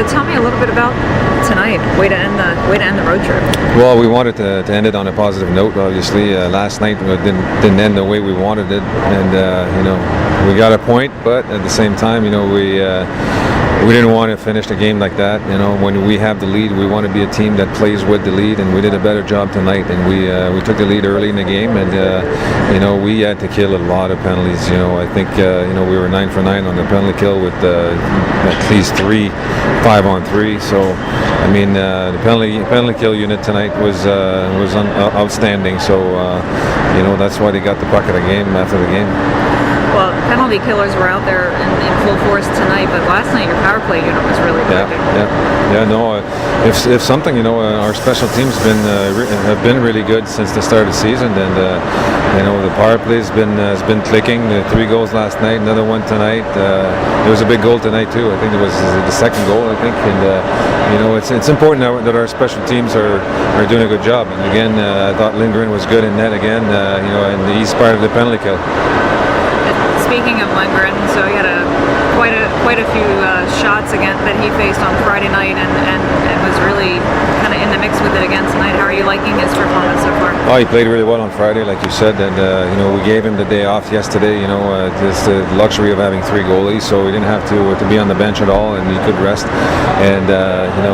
Tell me a little bit about tonight. Way to end the road trip. Well, we wanted to end it on a positive note. Obviously, last night didn't end the way we wanted it, and we got a point. But at the same time, we didn't want to finish the game like that. When we have the lead, we want to be a team that plays with the lead, and we did a better job tonight. And we took the lead early in the game, and we had to kill a lot of penalties. I think we were 9 for 9 on the penalty kill with at least 3 5-on-3. So I mean, the penalty kill unit tonight was outstanding. So that's why they got the puck of the game after the game. Well, penalty killers were out there in full force tonight, but last night your power play unit was really good. If something, our special teams have been really good since the start of the season, and the power play has been clicking. 3 goals last night, another one tonight. There was a big goal tonight too. I think it was the second goal, I think, and it's important that our special teams are doing a good job. And again, I thought Lindgren was good in net again. In the east part of the penalty kill. Speaking of Lindgren, so he had quite a few shots again that he faced on Friday night, and was really kind of in the mix with it again tonight. How are you liking his performance so far? Oh, he played really well on Friday, like you said, and we gave him the day off yesterday. Just the luxury of having 3 goalies, so we didn't have to be on the bench at all, and he could rest. And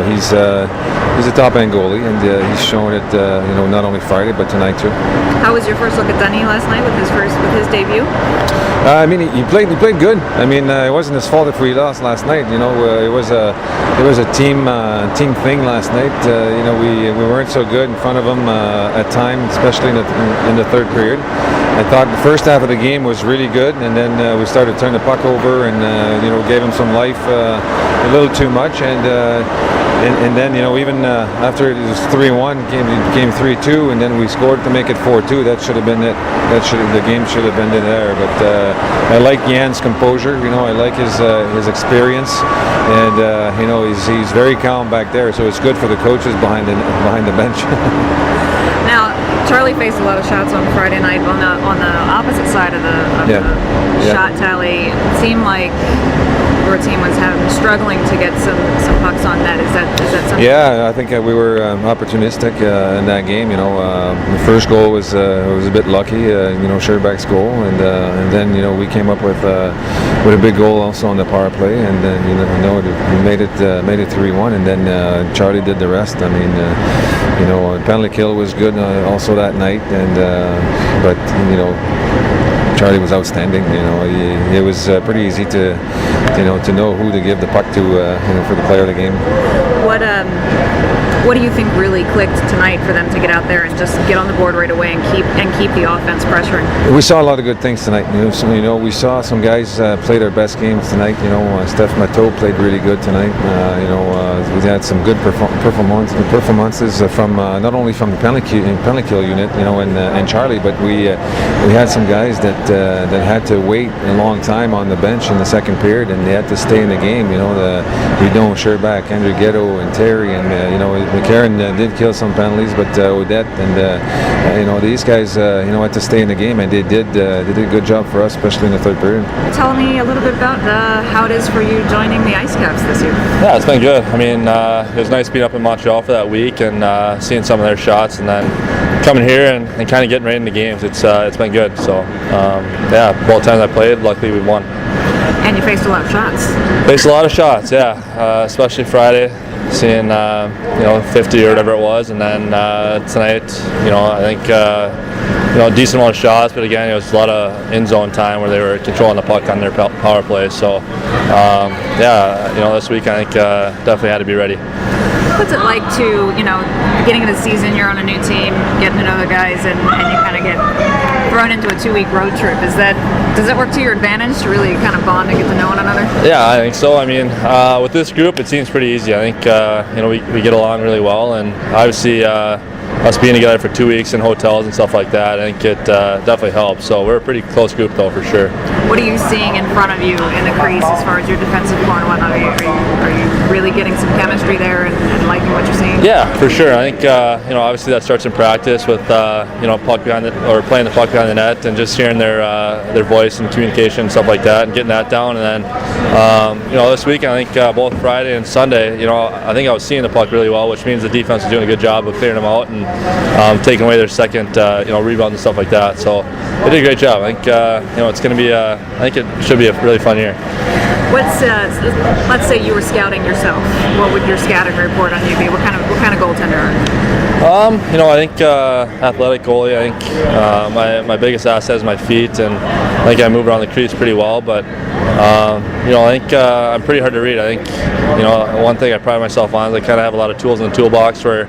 he's a top-end goalie, and he's shown it. Not only Friday but tonight too. How was your first look at Dunny last night with his debut? He played good. It wasn't his fault if we lost last night. It was a team thing last night. We weren't so good in front of them at times, especially in the third period. I thought the first half of the game was really good, and then we started to turn the puck over, and gave him some life a little too much, and then even after it was 3-1, it became 3-2, and then we scored to make it 4-2. That should have been it. The game should have ended there. But I like Jan's composure. I like his experience, and he's very calm back there. So it's good for the coaches behind the bench. Now, Charlie faced a lot of shots on Friday night on the opposite side of the shot tally. It seemed like your team was struggling to get some pucks on net. Is that something? Yeah, I think we were opportunistic in that game. The first goal was a bit lucky. Sherback's goal, and then we came up with a big goal also on the power play, and then we made it 3-1, and then Charlie did the rest. Penalty kill was good also that night, and but Charlie was outstanding. It was pretty easy to know who to give the puck to for the player of the game. What do you think really clicked tonight for them to get out there and just get on the board right away and keep the offense pressuring? We saw a lot of good things tonight. We saw some guys play their best games tonight. Steph Matteau played really good tonight. We had some good performances from not only from the penalty kill unit, and Charlie, but we had some guys that had to wait a long time on the bench in the second period, and they had to stay in the game. Redon, Sherback, Andrighetto, and Terry, and McCarron did kill some penalties, but Odette and these guys had to stay in the game, and they did a good job for us, especially in the third period. Tell me a little bit about how it is for you joining the IceCaps this year. Yeah, it's been good. It was nice being up in Montreal for that week and seeing some of their shots, and then coming here and kind of getting right into games. It's been good. So both times I played, luckily we won. And you faced a lot of shots. Faced a lot of shots, yeah. Especially Friday, seeing 50 or whatever it was, and then tonight, I think a decent amount of shots, but again, it was a lot of in zone time where they were controlling the puck on their power play. So this week I think definitely had to be ready. What's it like to, beginning of the season, you're on a new team, getting to know the guys, and you kind of get thrown into a 2-week road trip? Does that work to your advantage to really kind of bond and get to know one another? Yeah, I think so. With this group, it seems pretty easy. I think we get along really well, and obviously us being together for 2 weeks in hotels and stuff like that, I think it definitely helps. So we're a pretty close group though, for sure. What are you seeing in front of you in the crease as far as your defensive core and whatnot? Are you really getting some chemistry there and liking what you're seeing? Yeah, for sure. I think obviously that starts in practice with puck behind playing the puck behind the net and just hearing their voice and communication and stuff like that, and getting that down. And then this weekend, I think both Friday and Sunday, I think I was seeing the puck really well, which means the defense was doing a good job of clearing them out and taking away their second rebound and stuff like that. So they did a great job. I think it's going to be I think it should be a really fun year. Let's say you were scouting yourself. What would your scouting report on you be? What kind of goaltender are you? I think athletic goalie. I think my biggest asset is my feet, and I think I move around the crease pretty well. But I think I'm pretty hard to read. I think one thing I pride myself on is I kind of have a lot of tools in the toolbox where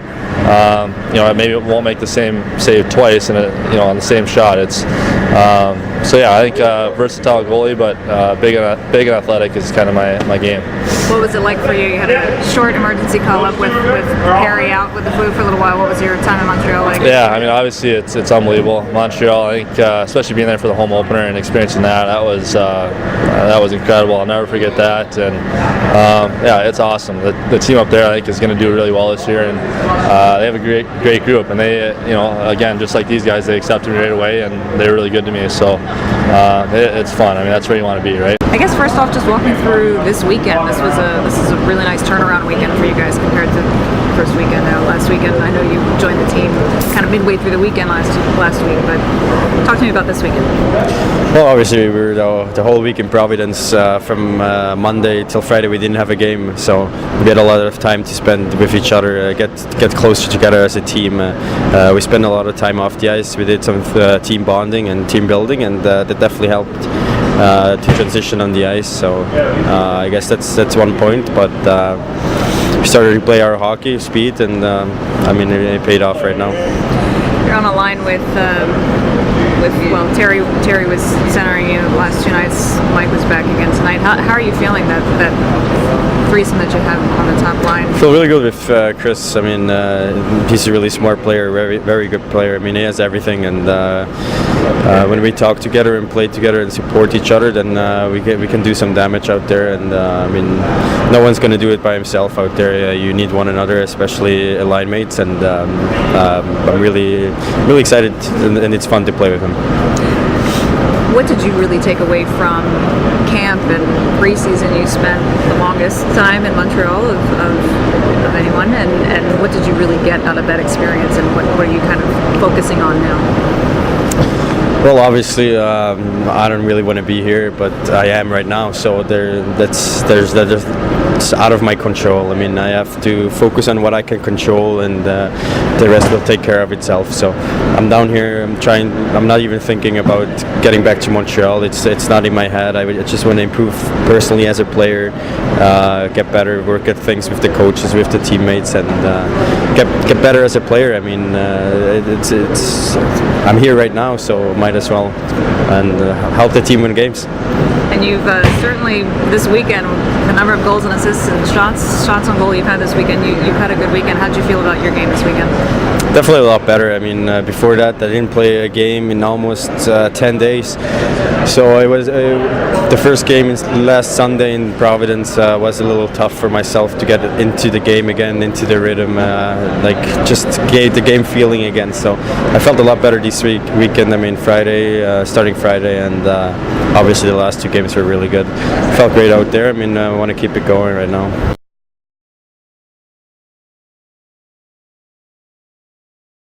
I maybe won't make the same save twice and on the same shot. It's I think versatile goalie, but big and athletic is kind of my game. What was it like for you? You had a short emergency call up with Harry out with the flu for a little while. What was your time in Montreal like? Yeah, I mean, obviously it's unbelievable. Montreal, I think, especially being there for the home opener and experiencing that was incredible. I'll never forget that. And it's awesome. The team up there, I think, is going to do really well this year, and they have a great group. And they, again, just like these guys, they accepted me right away, and they're really good to me. So it's fun. I mean, that's where you want to be, right? I guess first off, just walking through this weekend. This is a really nice turnaround weekend for you guys compared to the first weekend. Last weekend, I know you joined the team kind of midway through the weekend last week, but talk to me about this weekend. Well, obviously we were the whole week in Providence from Monday till Friday. We didn't have a game, so we had a lot of time to spend with each other, get closer together as a team. We spent a lot of time off the ice. We did some team bonding and team building, and that definitely helped to transition on the ice. So I guess that's one point, but we started to play our hockey speed, and it paid off right now. You're on a line with Terry was centering you the last 2 nights. Mike was back again tonight. How are you feeling that threesome that you have on the top line? I feel really good with Chris. I mean, he's a really smart player, very, very good player. I mean, he has everything, and when we talk together and play together and support each other, then we can do some damage out there. And no one's going to do it by himself out there. You need one another, especially line mates. And I'm really, really excited, and it's fun to play with him. What did you really take away from camp and preseason? You spent the longest time in Montreal of anyone, and what did you really get out of that experience, and what are you kind of focusing on now? Well, obviously, I don't really want to be here, but I am right now. So that's out of my control. I mean, I have to focus on what I can control, and the rest will take care of itself. So I'm down here. I'm not even thinking about getting back to Montreal. It's not in my head. I just want to improve personally as a player, get better, work at things with the coaches, with the teammates, and get better as a player. I mean, I'm here right now, so might as well, and help the team win games. And you've certainly this weekend, the number of goals and assists and shots on goal you've had this weekend, you've had a good weekend. How did you feel about your game this weekend? Definitely a lot better. I mean, before that, I didn't play a game in almost 10 days. So it was the first game last Sunday in Providence was a little tough for myself to get into the game again, into the rhythm, just get the game feeling again. So I felt a lot better this weekend. I mean, Friday, starting Friday, and obviously the last 2 games were really good. Felt great out there. I mean, I want to keep it going right now.